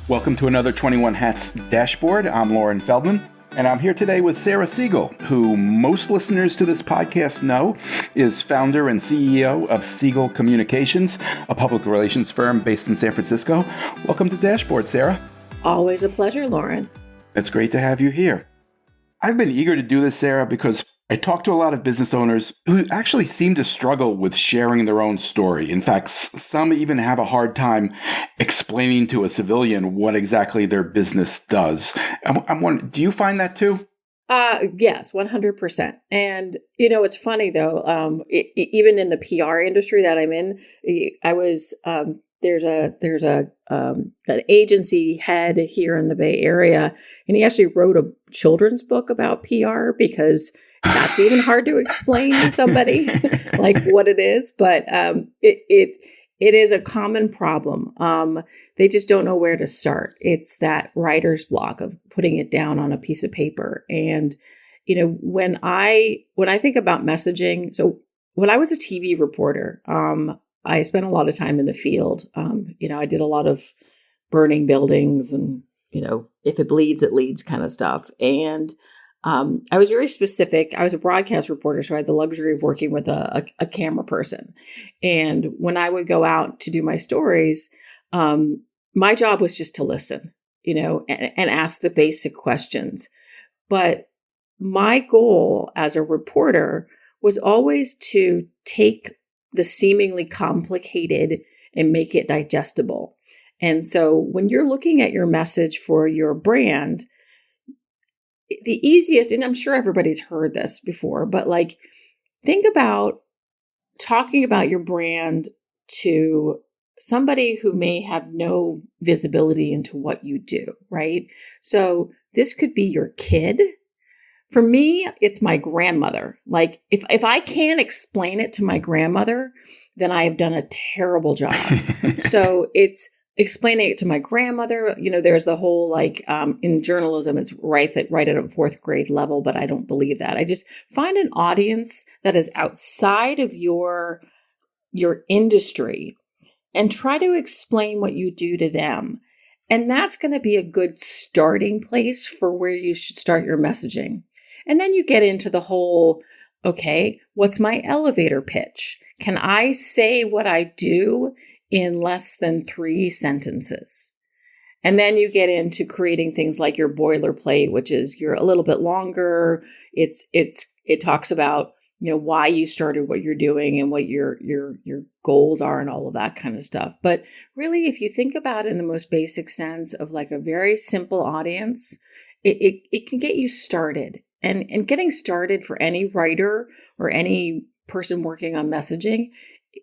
Welcome to another 21 Hats Dashboard. I'm Lauren Feldman, and I'm here today with Sarah Segal, who most listeners to this podcast know is founder and CEO of Segal Communications, a public relations firm based in San Francisco. Welcome to Dashboard, Sarah. Always a pleasure, Lauren. It's great to have you here. I've been eager to do this, Sarah, because I talk to a lot of business owners who actually seem to struggle with sharing their own story. In fact, some even have a hard time explaining to a civilian what exactly their business does. I'm wondering, do you find that too? Yes, 100%. And, it's funny though, even in the PR industry that I'm in, I was, there's an agency head here in the Bay Area, and he actually wrote a children's book about PR because that's even hard to explain to somebody like what it is. But it is a common problem. They just don't know where to start. It's that writer's block of putting it down on a piece of paper. And, when I think about messaging, so when I was a TV reporter, I spent a lot of time in the field. I did a lot of burning buildings and, if it bleeds, it leads kind of stuff. And I was very specific. I was a broadcast reporter, so I had the luxury of working with a camera person. And when I would go out to do my stories, my job was just to listen, and ask the basic questions. But my goal as a reporter was always to take the seemingly complicated and make it digestible. And so when you're looking at your message for your brand, the easiest, and I'm sure everybody's heard this before, but think about talking about your brand to somebody who may have no visibility into what you do, right? So this could be your kid. For me, it's my grandmother. If I can't explain it to my grandmother, then I have done a terrible job. So it's explaining it to my grandmother. There's the whole in journalism, it's right at a fourth grade level, but I don't believe that. I just find an audience that is outside of your industry and try to explain what you do to them. And that's going to be a good starting place for where you should start your messaging. And then you get into the whole, okay, what's my elevator pitch? Can I say what I do in less than 3 sentences? And then you get into creating things like your boilerplate, which is you're a little bit longer. It talks about, why you started what you're doing and what your goals are and all of that kind of stuff. But really, if you think about it in the most basic sense of a very simple audience, it can get you started. And getting started for any writer or any person working on messaging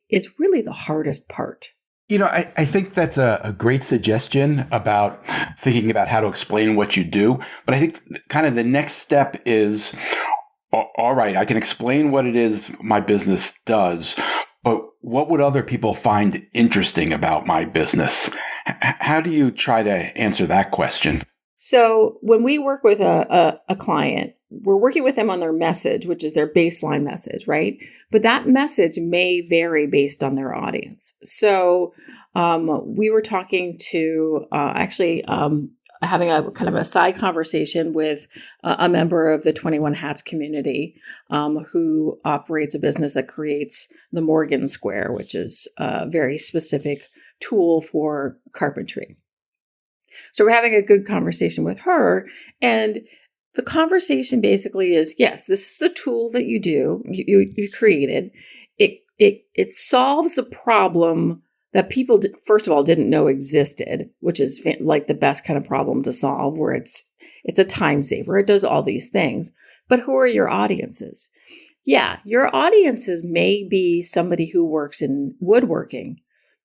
is really the hardest part. I think that's a great suggestion about thinking about how to explain what you do. But I think kind of the next step is, all right, I can explain what it is my business does, but what would other people find interesting about my business? How do you try to answer that question? So when we work with a client, we're working with them on their message, which is their baseline message, right? But that message may vary based on their audience. So we were talking to having a kind of a side conversation with a member of the 21 Hats community who operates a business that creates the Morgan Square, which is a very specific tool for carpentry. So we're having a good conversation with her, and the conversation basically is, yes, this is the tool that you do, you created. It solves a problem that people, first of all, didn't know existed, which is the best kind of problem to solve, where it's a time saver. It does all these things. But who are your audiences? Yeah, your audiences may be somebody who works in woodworking,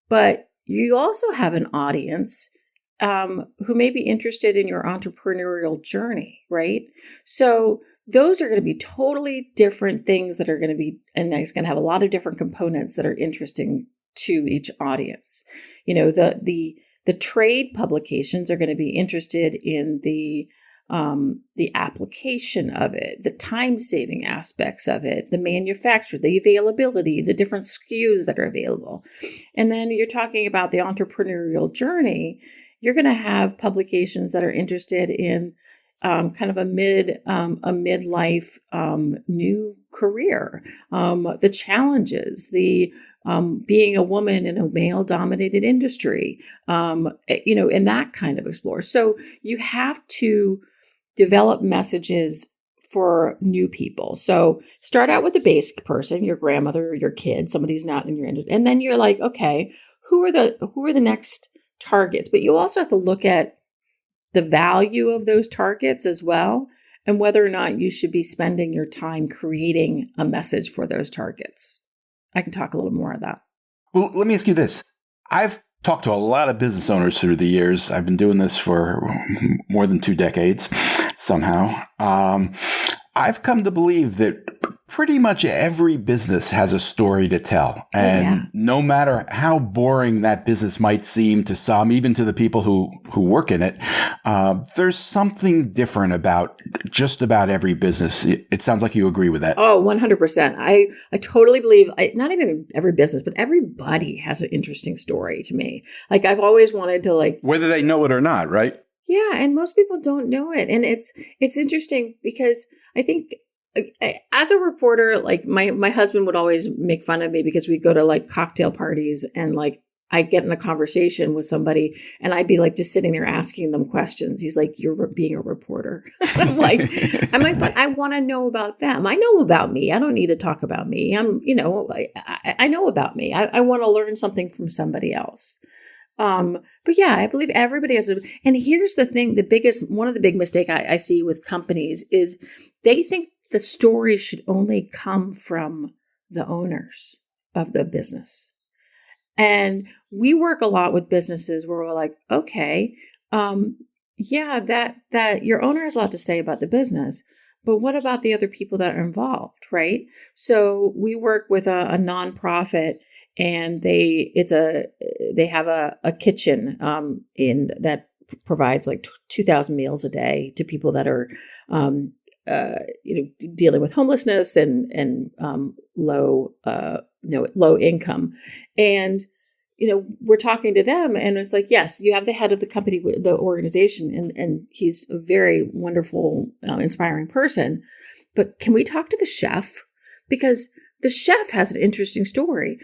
but you also have an audience who may be interested in your entrepreneurial journey, right? So those are going to be totally different things that are going to be, and it's going to have a lot of different components that are interesting to each audience. The trade publications are going to be interested in the application of it, the time-saving aspects of it, the manufacture, the availability, the different SKUs that are available. And then you're talking about the entrepreneurial journey. you're going to have publications that are interested in kind of a midlife new career, the challenges, the being a woman in a male dominated industry, and that kind of explore. So you have to develop messages for new people. So start out with the basic person, your grandmother, your kid, somebody who's not in your industry. And then you're like, okay, who are the next targets? But you also have to look at the value of those targets as well, and whether or not you should be spending your time creating a message for those targets. I can talk a little more on that. Well, let me ask you this. I've talked to a lot of business owners through the years. I've been doing this for more than 2 decades somehow. I've come to believe that pretty much every business has a story to tell. And no matter how boring that business might seem to some, even to the people who work in it, there's something different about just about every business. It sounds like you agree with that. Oh, 100%. I totally believe, not even every business, but everybody has an interesting story to me. Like I've always wanted to whether they know it or not, right? Yeah. And most people don't know it. And it's interesting because I think as a reporter, like my husband would always make fun of me because we'd go to cocktail parties and I'd get in a conversation with somebody and I'd be just sitting there asking them questions. He's like, you're being a reporter. I'm like, but I want to know about them. I know about me. I don't need to talk about me. I know about me. I want to learn something from somebody else. But yeah, I believe everybody has and here's the thing, one of the big mistake I see with companies is they think the story should only come from the owners of the business. And we work a lot with businesses where we're like, okay, that your owner has a lot to say about the business, but what about the other people that are involved, right? So we work with a nonprofit and they have a kitchen that provides 2,000 meals a day to people that are dealing with homelessness and low income. And we're talking to them and it's like, yes, you have the head of the company, the organization, and he's a very wonderful, inspiring person. But can we talk to the chef? Because the chef has an interesting story.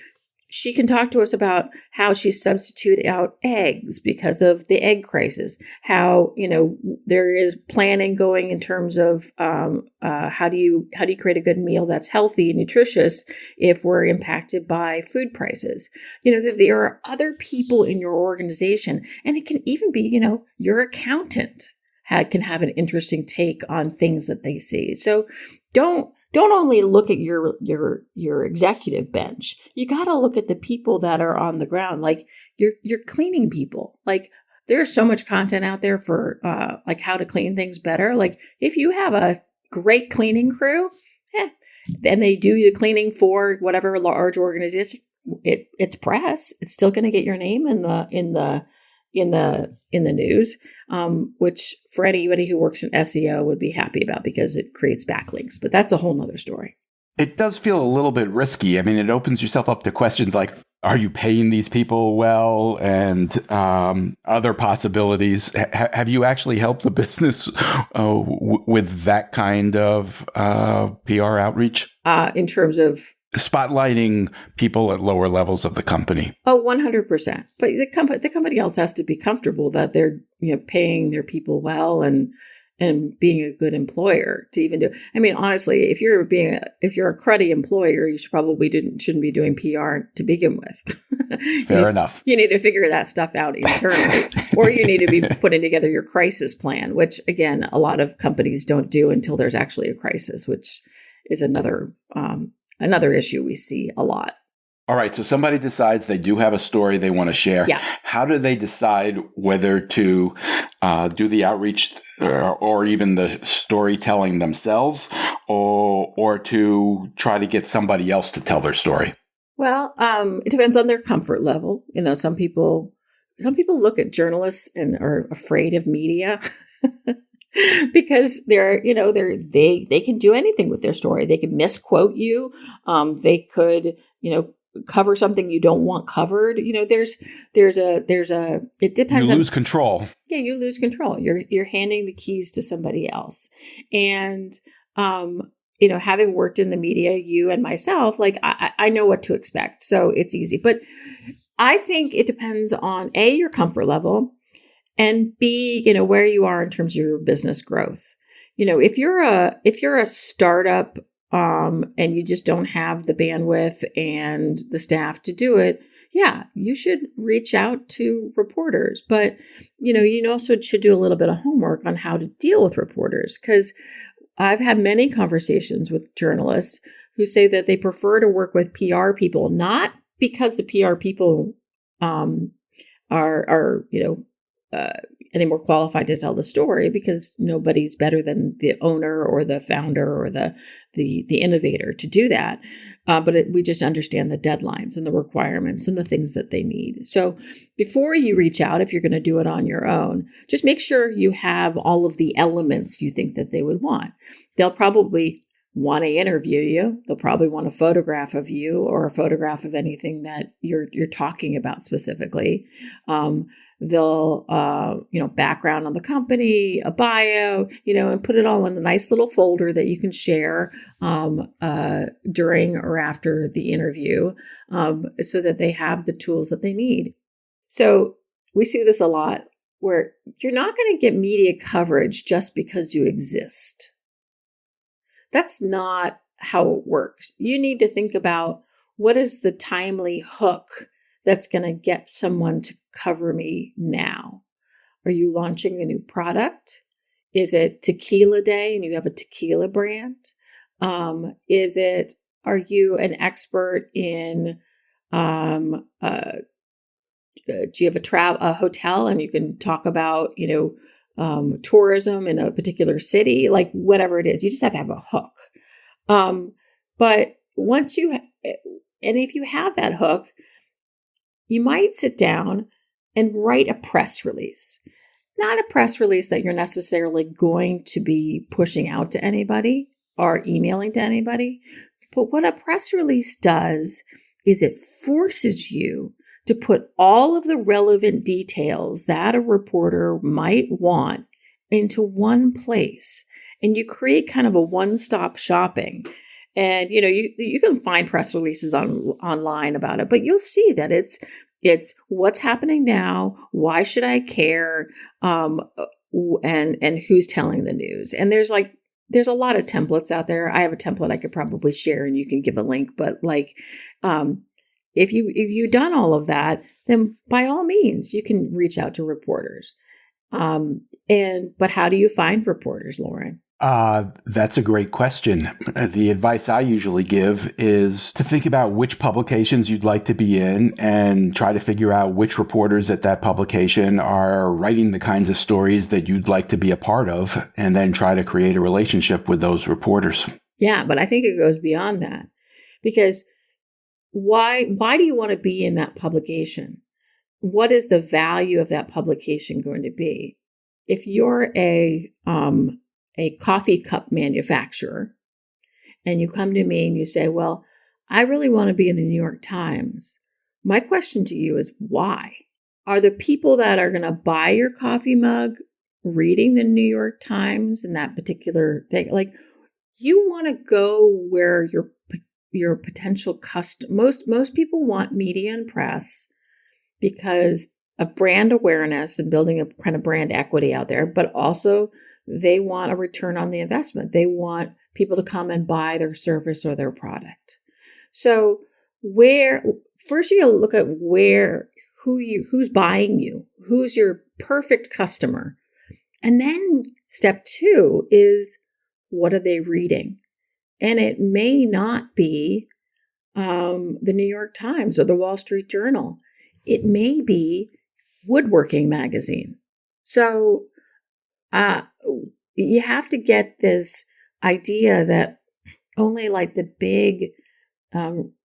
She can talk to us about how she substituted out eggs because of the egg crisis, how, there is planning going in terms of how do you create a good meal that's healthy and nutritious if we're impacted by food prices. That there are other people in your organization, and it can even be, your accountant can have an interesting take on things that they see. So don't only look at your executive bench. You got to look at the people that are on the ground, like your cleaning people. There's so much content out there for how to clean things better. If you have a great cleaning crew, and they do the cleaning for whatever large organization, it's press. It's still going to get your name in the news, which for anybody who works in SEO would be happy about because it creates backlinks. But that's a whole nother story. It does feel a little bit risky. I mean, it opens yourself up to questions like, are you paying these people well? And other possibilities. Have you actually helped the business with that kind of PR outreach? In terms of spotlighting people at lower levels of the company. Oh, 100%. But the company also has to be comfortable that they're paying their people well and being a good employer to even do. I mean, honestly, if you're a cruddy employer, you shouldn't be doing PR to begin with. Fair enough. You need to figure that stuff out internally, or you need to be putting together your crisis plan, which again, a lot of companies don't do until there's actually a crisis, which is another issue we see a lot. All right. So somebody decides they do have a story they want to share. Yeah. How do they decide whether to do the outreach or even the storytelling themselves or to try to get somebody else to tell their story? Well, it depends on their comfort level. Some people look at journalists and are afraid of media. Because they can do anything with their story. They could misquote you. They could, cover something you don't want covered. It depends You lose control. Yeah, you lose control. You're handing the keys to somebody else. And, having worked in the media, you and myself, like I know what to expect. So it's easy. But I think it depends on A, your comfort level, and B, where you are in terms of your business growth. If you're a startup, and you just don't have the bandwidth and the staff to do it, yeah, you should reach out to reporters. But, you also should do a little bit of homework on how to deal with reporters, because I've had many conversations with journalists who say that they prefer to work with PR people, not because the PR people are any more qualified to tell the story, because nobody's better than the owner or the founder or the innovator to do that. But we just understand the deadlines and the requirements and the things that they need. So before you reach out, if you're going to do it on your own, just make sure you have all of the elements you think that they would want. They'll probably want to interview you. They'll probably want a photograph of you or a photograph of anything that you're talking about specifically. They'll, background on the company, a bio, and put it all in a nice little folder that you can share during or after the interview, so that they have the tools that they need. So we see this a lot, where you're not going to get media coverage just because you exist. That's not how it works. You need to think about, what is the timely hook that's going to get someone to cover me now? Are you launching a new product? Is it tequila day and you have a tequila brand? Are you an expert in, do you have a hotel and you can talk about, tourism in a particular city? Like, whatever it is, you just have to have a hook. But once if you have that hook, you might sit down and write a press release. Not a press release that you're necessarily going to be pushing out to anybody or emailing to anybody. But what a press release does is it forces you to put all of the relevant details that a reporter might want into one place. And you create kind of a one-stop shopping. And, you can find press releases online about it, but you'll see that it's what's happening now. Why should I care? And who's telling the news? And there's a lot of templates out there. I have a template I could probably share and you can give a link, but if you've done all of that, then by all means, you can reach out to reporters. But how do you find reporters, Lauren? That's a great question. The advice I usually give is to think about which publications you'd like to be in and try to figure out which reporters at that publication are writing the kinds of stories that you'd like to be a part of, and then try to create a relationship with those reporters. Yeah, but I think it goes beyond that, because why do you want to be in that publication? What is the value of that publication going to be? If you're a coffee cup manufacturer and you come to me and you say, well, I really want to be in the New York Times. My question to you is, why? Are the people that are going to buy your coffee mug reading the New York Times and that particular thing? Like, you want to go where your potential most people want media and press because of brand awareness and building a kind of brand equity out there, but also they want a return on the investment. They want people to come and buy their service or their product. So first you look at who's buying you, who's your perfect customer. And then step 2 is, what are they reading? And it may not be the New York Times or the Wall Street Journal. It may be Woodworking Magazine. So you have to get this idea that only like the big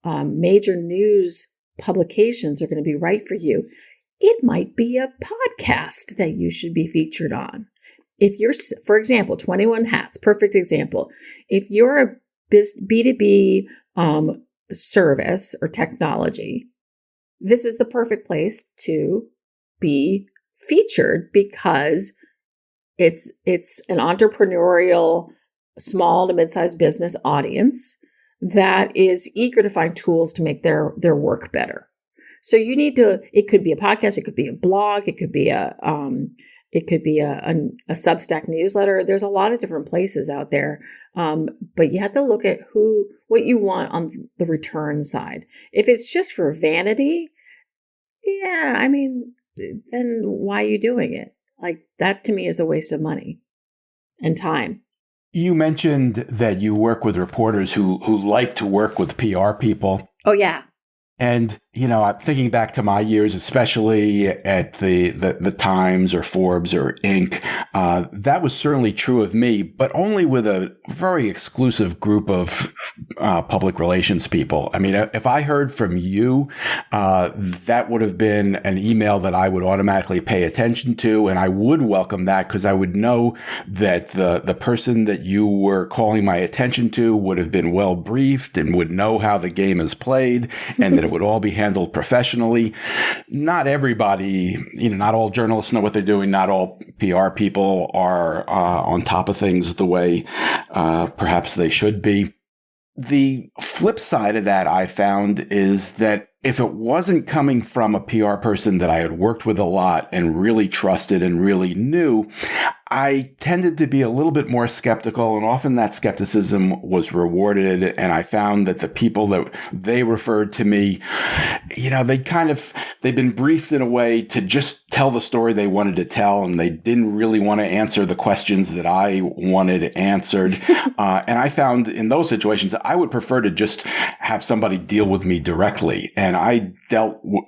major news publications are going to be right for you. It might be a podcast that you should be featured on. If you're, for example, 21 Hats, perfect example. If you're a B2B service or technology, this is the perfect place to be featured because it's an entrepreneurial, small to mid-sized business audience that is eager to find tools to make their work better. So you need to, it could be a podcast, it could be a blog, it could be a Substack newsletter. There's a lot of different places out there. But you have to look at what you want on the return side. If it's just for vanity, yeah, I mean, then why are you doing it? Like, that to me is a waste of money and time. You mentioned that you work with reporters who like to work with PR people. Oh, yeah. And, I'm thinking back to my years, especially at the Times or Forbes or Inc. That was certainly true of me, but only with a very exclusive group of public relations people. I mean, if I heard from you, that would have been an email that I would automatically pay attention to, and I would welcome that because I would know that the person that you were calling my attention to would have been well briefed and would know how the game is played, and that it would all be handled professionally. Not everybody, not all journalists know what they're doing. Not all PR people are on top of things the way perhaps they should be. The flip side of that I found is that if it wasn't coming from a PR person that I had worked with a lot and really trusted and really knew, I tended to be a little bit more skeptical, and often that skepticism was rewarded. And I found that the people that they referred to me, they'd been briefed in a way to just tell the story they wanted to tell, and they didn't really want to answer the questions that I wanted answered. And I found in those situations, I would prefer to just have somebody deal with me directly. And I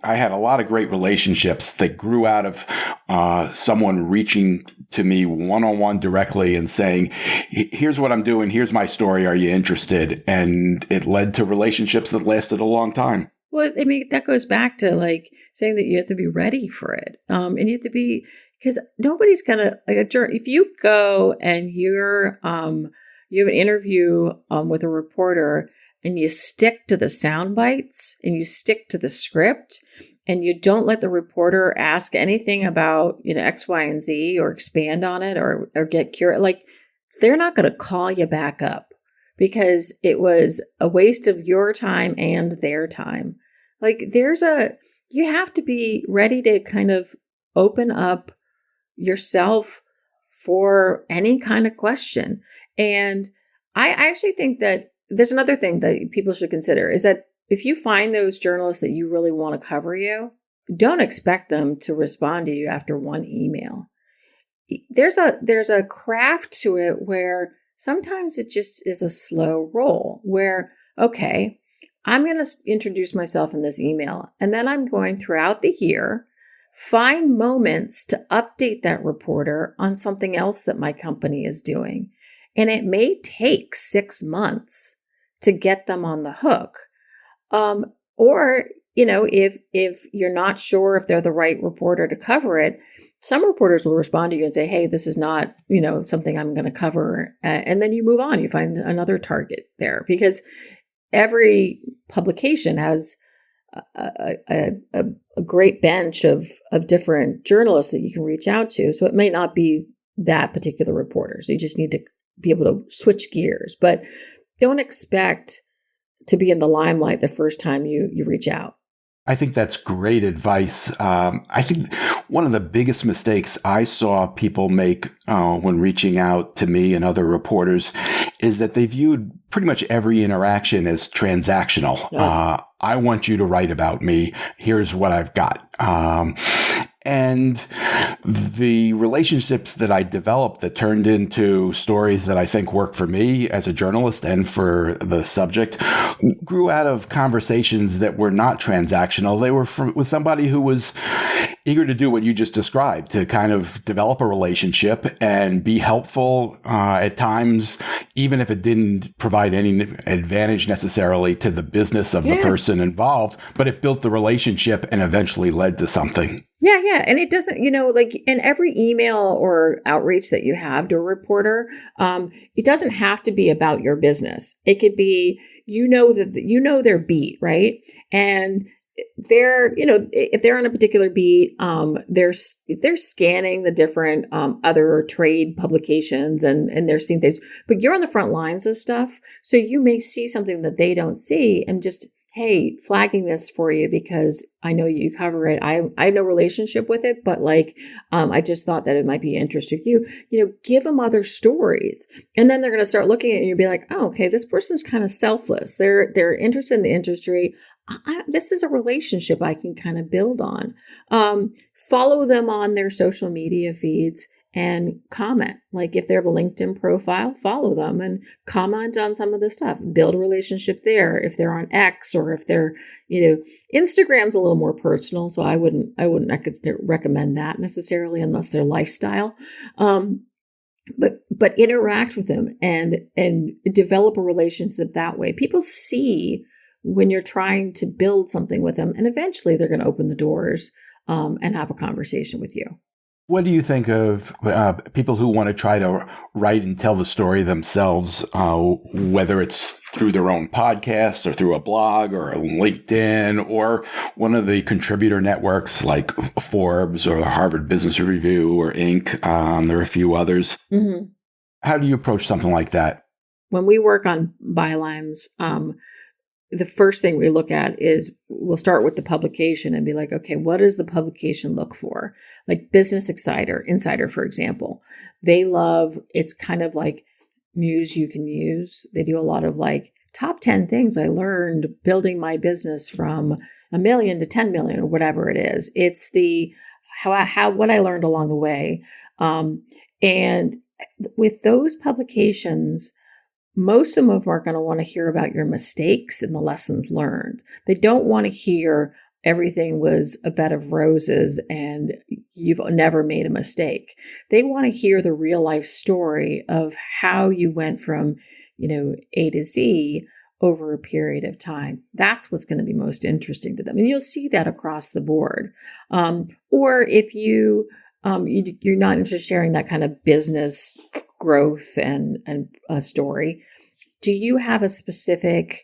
had a lot of great relationships that grew out of someone reaching to me one-on-one directly and saying, here's what I'm doing, here's my story, are you interested? And it led to relationships that lasted a long time. Well, I mean, that goes back to like saying that you have to be ready for it. And you have to be, because nobody's gonna, if you go and you have an interview with a reporter and you stick to the sound bites and you stick to the script, and you don't let the reporter ask anything about, X, Y, and Z or expand on it or get curious, like, they're not going to call you back up because it was a waste of your time and their time. Like, you have to be ready to kind of open up yourself for any kind of question. And I actually think that there's another thing that people should consider is that if you find those journalists that you really want to cover you, don't expect them to respond to you after one email. There's a craft to it where sometimes it just is a slow roll where, okay, I'm going to introduce myself in this email, and then I'm going throughout the year find moments to update that reporter on something else that my company is doing. And it may take 6 months to get them on the hook. Or, if you're not sure if they're the right reporter to cover it, some reporters will respond to you and say, hey, this is not, something I'm going to cover. And then you move on, you find another target there because every publication has a great bench of different journalists that you can reach out to. So it may not be that particular reporter. So you just need to be able to switch gears, but don't expect to be in the limelight the first time you reach out. I think that's great advice. I think one of the biggest mistakes I saw people make when reaching out to me and other reporters is that they viewed pretty much every interaction as transactional. Yeah. I want you to write about me. Here's what I've got. And the relationships that I developed that turned into stories that I think work for me as a journalist and for the subject grew out of conversations that were not transactional. They were with somebody who was eager to do what you just described, to kind of develop a relationship and be helpful at times, even if it didn't provide any advantage necessarily to the business of the person involved, but it built the relationship and eventually led to something. Yeah, yeah. And it doesn't, like in every email or outreach that you have to a reporter, it doesn't have to be about your business. It could be, their beat, right? And they're, if they're on a particular beat, they're scanning the different other trade publications and they're seeing things, but you're on the front lines of stuff. So you may see something that they don't see and just, hey, flagging this for you because I know you cover it. I have no relationship with it, but I just thought that it might be interesting to you. Give them other stories. And then they're going to start looking at it and you'll be like, oh, okay, this person's kind of selfless. They're interested in the industry. This is a relationship I can kind of build on. Follow them on their social media feeds and comment. Like if they have a LinkedIn profile, follow them and comment on some of the stuff. Build a relationship there. If they're on X or if they're, Instagram's a little more personal, so I wouldn't recommend that necessarily unless they're lifestyle. But interact with them and develop a relationship that way. People see when you're trying to build something with them, and eventually they're going to open the doors and have a conversation with you. What do you think of people who want to try to write and tell the story themselves, whether it's through their own podcast or through a blog or a LinkedIn or one of the contributor networks like Forbes or Harvard Business Review or Inc.? There are a few others. Mm-hmm. How do you approach something like that? When we work on bylines, the first thing we look at is we'll start with the publication and be like, okay, what does the publication look for? Like Business Insider, for example, it's kind of like news you can use. They do a lot of like top 10 things I learned building my business from $1 million to 10 million or whatever it is. It's what I learned along the way. And with those publications, most of them are going to want to hear about your mistakes and the lessons learned. They don't want to hear everything was a bed of roses and you've never made a mistake. They want to hear the real life story of how you went from, A to Z over a period of time. That's what's going to be most interesting to them. And you'll see that across the board. Or if you're not interested in sharing that kind of business growth and story, do you have a specific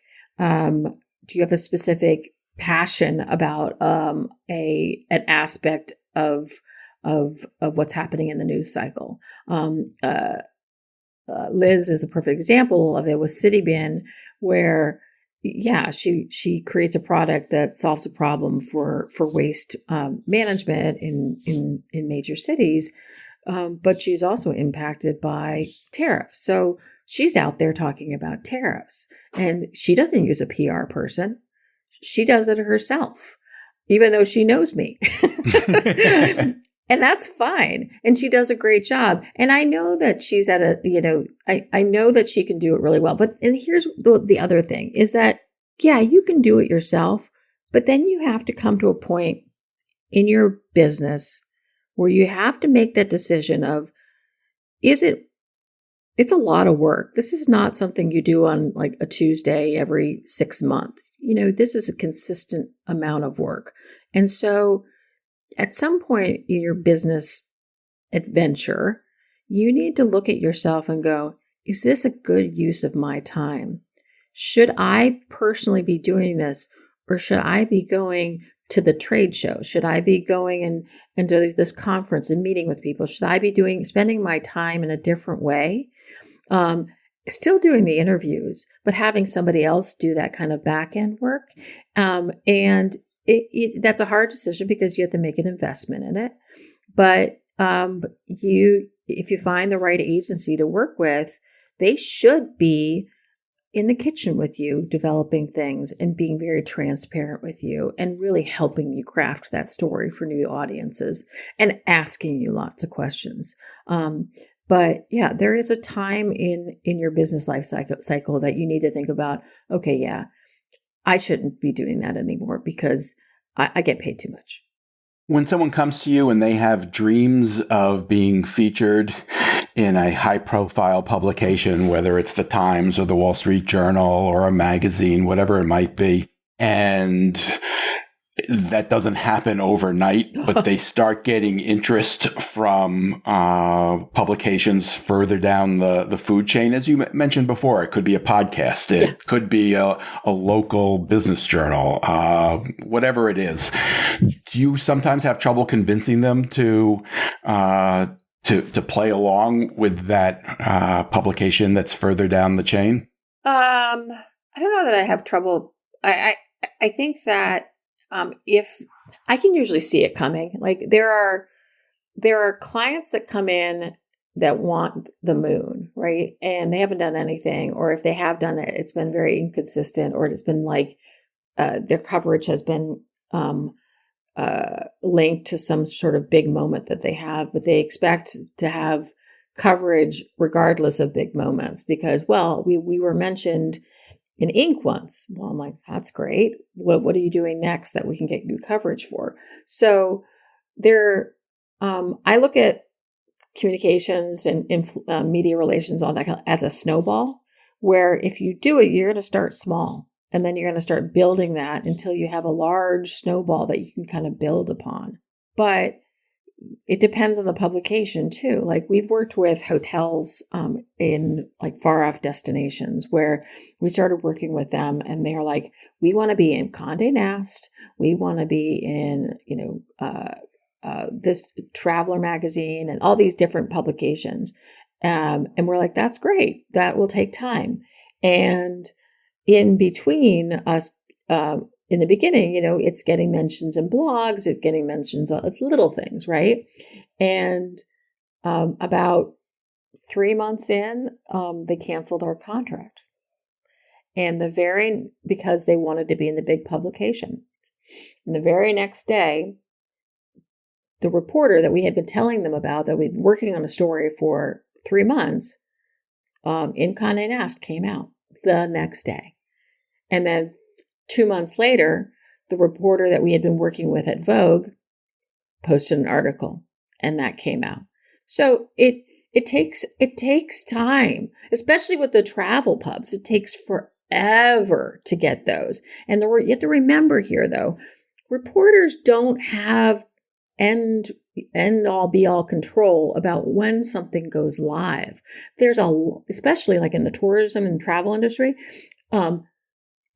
passion about an aspect of what's happening in the news cycle? Liz is a perfect example of it with CityBin, where she creates a product that solves a problem for waste management in major cities. But she's also impacted by tariffs. So she's out there talking about tariffs, and she doesn't use a PR person. She does it herself, even though she knows me. And that's fine. And she does a great job. And I know that she's at I know that she can do it really well. And here's the other thing is that, you can do it yourself, but then you have to come to a point in your business where you have to make that decision of, it's a lot of work. This is not something you do on like a Tuesday every 6 months. This is a consistent amount of work. And so at some point in your business adventure, you need to look at yourself and go, is this a good use of my time? Should I personally be doing this, or should I be going to the trade show? Should I be going and to this conference and meeting with people? Should I be spending my time in a different way? Still doing the interviews, but having somebody else do that kind of back end work. And that's a hard decision because you have to make an investment in it. But if you find the right agency to work with, they should be in the kitchen with you, developing things and being very transparent with you and really helping you craft that story for new audiences and asking you lots of questions. But there is a time in your business life cycle that you need to think about, okay, I shouldn't be doing that anymore because I get paid too much. When someone comes to you and they have dreams of being featured in a high profile publication, whether it's the Times or the Wall Street Journal or a magazine, whatever it might be, and that doesn't happen overnight, but they start getting interest from publications further down the food chain. As you mentioned before, it could be a podcast. It could be a local business journal, whatever it is. Do you sometimes have trouble convincing them to play along with that publication that's further down the chain? I don't know that I have trouble. I think that if I can usually see it coming, like there are clients that come in that want the moon, right? And they haven't done anything, or if they have done it, it's been very inconsistent, or it's been like their coverage has been linked to some sort of big moment that they have, but they expect to have coverage regardless of big moments because, well, we were mentioned in ink once. Well, I'm like, that's great. What are you doing next that we can get new coverage for? So I look at communications and media relations, all that as a snowball, where if you do it, you're going to start small. And then you're going to start building that until you have a large snowball that you can kind of build upon. But it depends on the publication too. Like we've worked with hotels in like far off destinations where we started working with them and they're like, we want to be in Condé Nast. We want to be in, this Traveler magazine and all these different publications. And we're like, that's great. That will take time. And in between us, in the beginning, it's getting mentions in blogs, it's getting mentions on little things, right? And about 3 months in, they canceled our contract. And because they wanted to be in the big publication. And the very next day, the reporter that we had been telling them about, that we'd been working on a story for 3 months, in Condé Nast came out the next day. And then 2 months later, the reporter that we had been working with at Vogue posted an article, and that came out. So it takes time, especially with the travel pubs. It takes forever to get those. And you have to remember here, though, reporters don't have end all be all control about when something goes live. Especially like in the tourism and travel industry,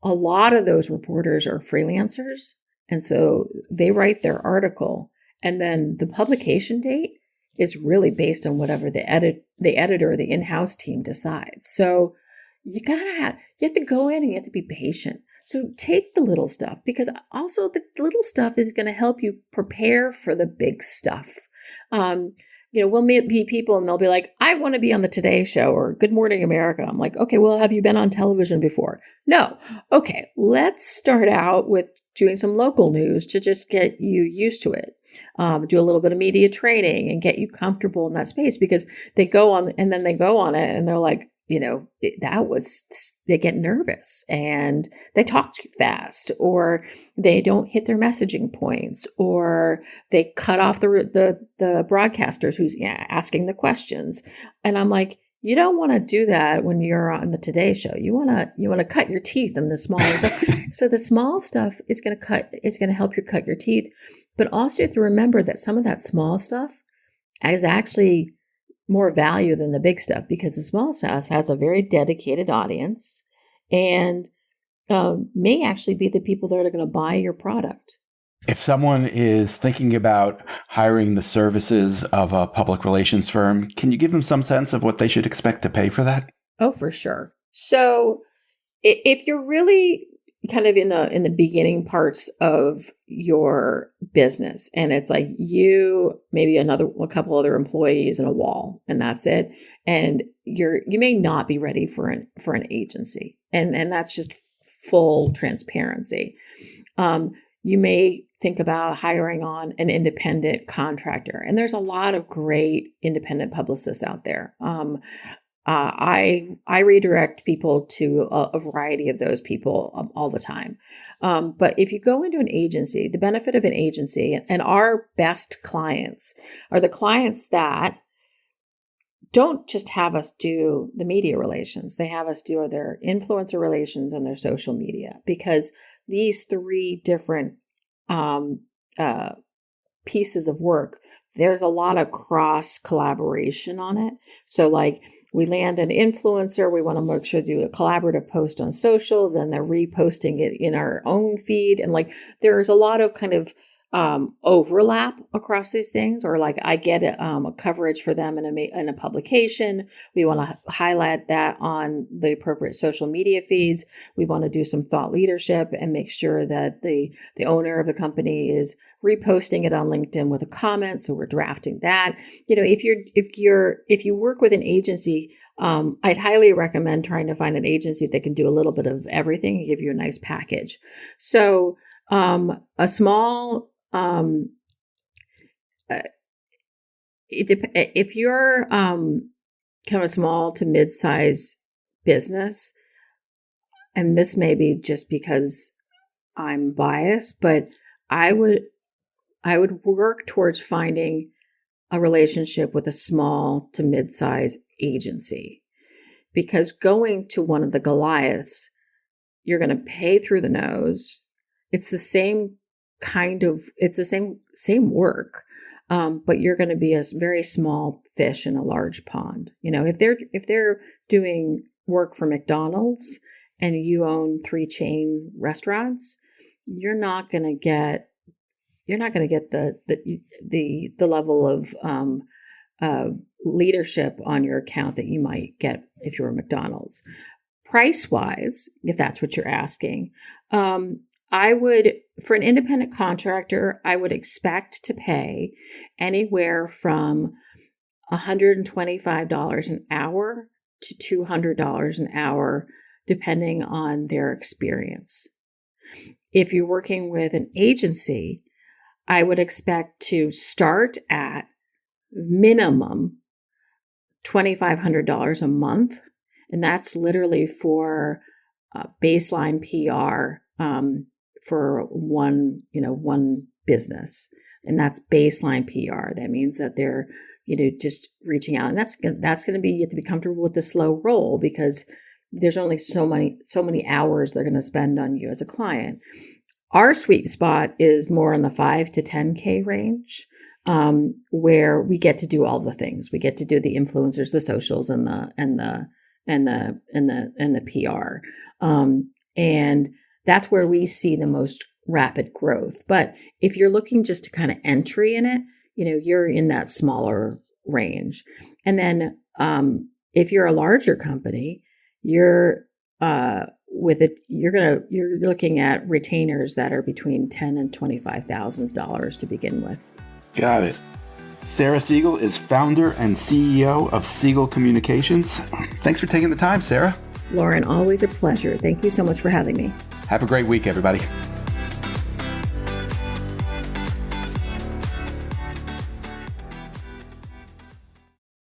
a lot of those reporters are freelancers. And so they write their article and then the publication date is really based on whatever the editor or the in-house team decides. So you have to go in and you have to be patient. So take the little stuff because also the little stuff is going to help you prepare for the big stuff. We'll meet people and they'll be like, I want to be on the Today Show or Good Morning America. I'm like, okay, well, have you been on television before? No. Okay, let's start out with doing some local news to just get you used to it. Do a little bit of media training and get you comfortable in that space because they go on it and they're like, they get nervous and they talk too fast or they don't hit their messaging points or they cut off the broadcasters who's asking the questions. And I'm like, you don't want to do that when you're on the Today Show. You want to cut your teeth in the smaller stuff. So the small stuff it's going to help you cut your teeth. But also you have to remember that some of that small stuff is actually more value than the big stuff because the small stuff has a very dedicated audience and may actually be the people that are going to buy your product. If someone is thinking about hiring the services of a public relations firm, can you give them some sense of what they should expect to pay for that? Oh, for sure. So if you're really kind of in the beginning parts of your business and it's like you, maybe a couple other employees and a wall and that's it. And you may not be ready for an agency. And that's just full transparency. You may think about hiring on an independent contractor. And there's a lot of great independent publicists out there. I redirect people to a variety of those people all the time. But if you go into an agency, the benefit of an agency and our best clients are the clients that don't just have us do the media relations. They have us do their influencer relations and their social media, because these three different pieces of work, there's a lot of cross collaboration on it. So like we land an influencer, we want to make sure to do a collaborative post on social, then they're reposting it in our own feed. And like there's a lot of kind of overlap across these things, or like I get a coverage for them in a publication. We want to highlight that on the appropriate social media feeds. We want to do some thought leadership and make sure that the owner of the company is reposting it on LinkedIn with a comment. So we're drafting that. If you work with an agency, I'd highly recommend trying to find an agency that can do a little bit of everything and give you a nice package. So a small if you're kind of a small to mid-size business, and this may be just because I'm biased, but I would work towards finding a relationship with a small to mid-size agency, because going to one of the Goliaths, you're going to pay through the nose. It's the same same work, but you're going to be a very small fish in a large pond. If they're doing work for McDonald's and you own 3 chain restaurants, you're not going to get the level of leadership on your account that you might get if you were McDonald's. Price wise, if that's what you're asking, for an independent contractor, I would expect to pay anywhere from $125 an hour to $200 an hour, depending on their experience. If you're working with an agency, I would expect to start at minimum $2,500 a month. And that's literally for baseline PR for one business. And that's baseline PR. That means that they're, just reaching out. And that's going to be, you have to be comfortable with the slow roll, because there's only so many hours they're going to spend on you as a client. Our sweet spot is more in the 5 to 10K range, where we get to do all the things. We get to do the influencers, the socials, and the PR. And that's where we see the most rapid growth. But if you're looking just to kind of entry in it, you're in that smaller range. And then if you're a larger company, you're looking at retainers that are between $10,000 and $25,000 to begin with. Got it. Sarah Segal is founder and CEO of Segal Communications. Thanks for taking the time, Sarah. Lauren, always a pleasure. Thank you so much for having me. Have a great week, everybody.